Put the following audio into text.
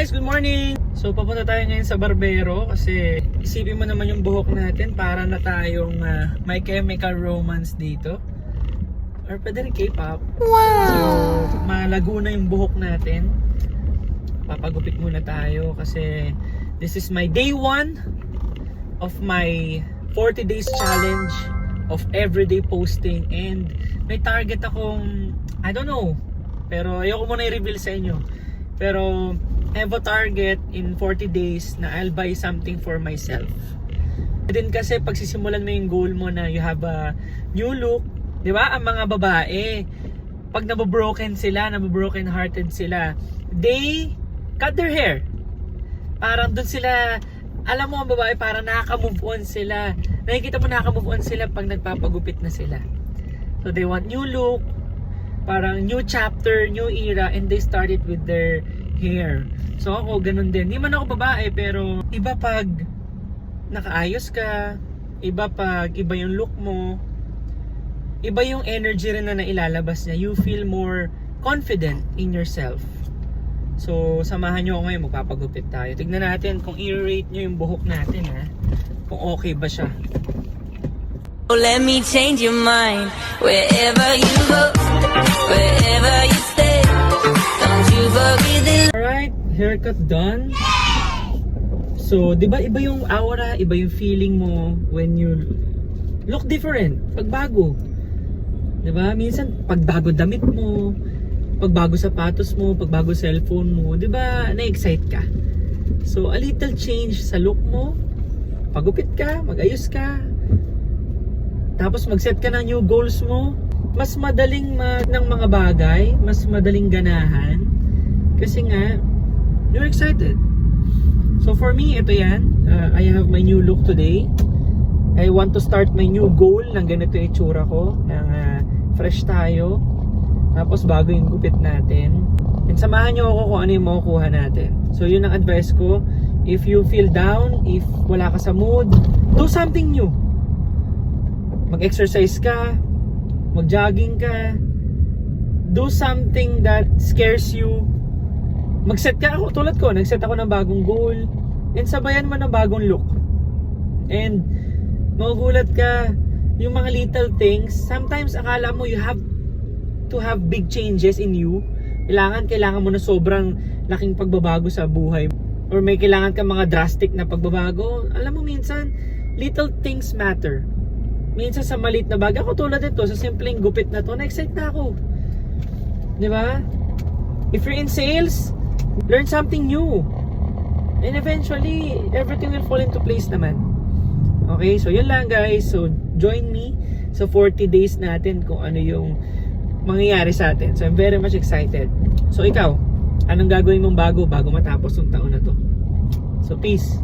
guys, good morning! So papunta tayo ngayon sa barbero kasi isipin mo naman yung buhok natin, para na tayong My Chemical Romance dito. Or pwede rin K-pop. Wow! So malago na yung buhok natin. Papagupit muna tayo kasi this is my day 1 of my 40 days challenge of everyday posting, and may target akong, I don't know, pero ayoko muna i-reveal sa inyo. Pero I have a target in 40 days na I'll buy something for myself. Din kasi pagsisimulan mo yung goal mo na you have a new look, di ba? Ang mga babae, pag nabobroken sila, nabobroken hearted sila, they cut their hair. Parang dun sila, alam mo ang babae, parang nakaka-move on sila. Nakikita mo nakaka-move on sila pag nagpapagupit na sila. So they want new look, parang new chapter, new era, and they started with their hair. So ako, ganun din. Hindi man ako babae, pero iba pag nakaayos ka, iba pag iba yung look mo, iba yung energy rin na nailalabas niya. You feel more confident in yourself. So, samahan nyo ako ngayon, magpapagupit tayo. Tignan natin kung i-rate nyo yung buhok natin, ha? Kung okay ba siya. Oh, let me change your mind. Wherever you go, wherever you stay, don't you forget the... Alright, haircut done. So, di ba iba yung aura, iba yung feeling mo when you look different, pagbago. Di ba? Minsan, pagbago damit mo, pagbago sapatos mo, pagbago cellphone mo, di ba, na-excite ka? So, a little change sa look mo, pagupit ka, mag-ayos ka, tapos mag-set ka ng new goals mo, mas madaling ng mga bagay, mas madaling ganahan, kasi nga, you're excited. So for me, ito yan, I have my new look today. I want to start my new goal ng ganito yung itsura ko, ng fresh tayo, tapos bago yung gupit natin. And samahan nyo ako kung ano yung makukuha natin. So yun ang advice ko. If you feel down, if wala ka sa mood, do something new. Mag-exercise ka, mag-jogging ka, do something that scares you. Mag-set ka ako, tulad ko, nag-set ako ng bagong goal, and sabayan mo ng bagong look. And magugulat ka, yung mga little things, sometimes akala mo you have to have big changes in you. Kailangan mo na sobrang laking pagbabago sa buhay, or may kailangan ka mga drastic na pagbabago. Alam mo, minsan little things matter. Minsan sa maliit na bagay, ako tulad nito, sa simpleng gupit na to, na-excite na ako. Di ba? If you're in sales, learn something new. And eventually, everything will fall into place naman. Okay, so yun lang guys. So join me sa 40 days natin kung ano yung mangyayari sa atin. So I'm very much excited. So ikaw, anong gagawin mong bago matapos yung taon na to? So peace.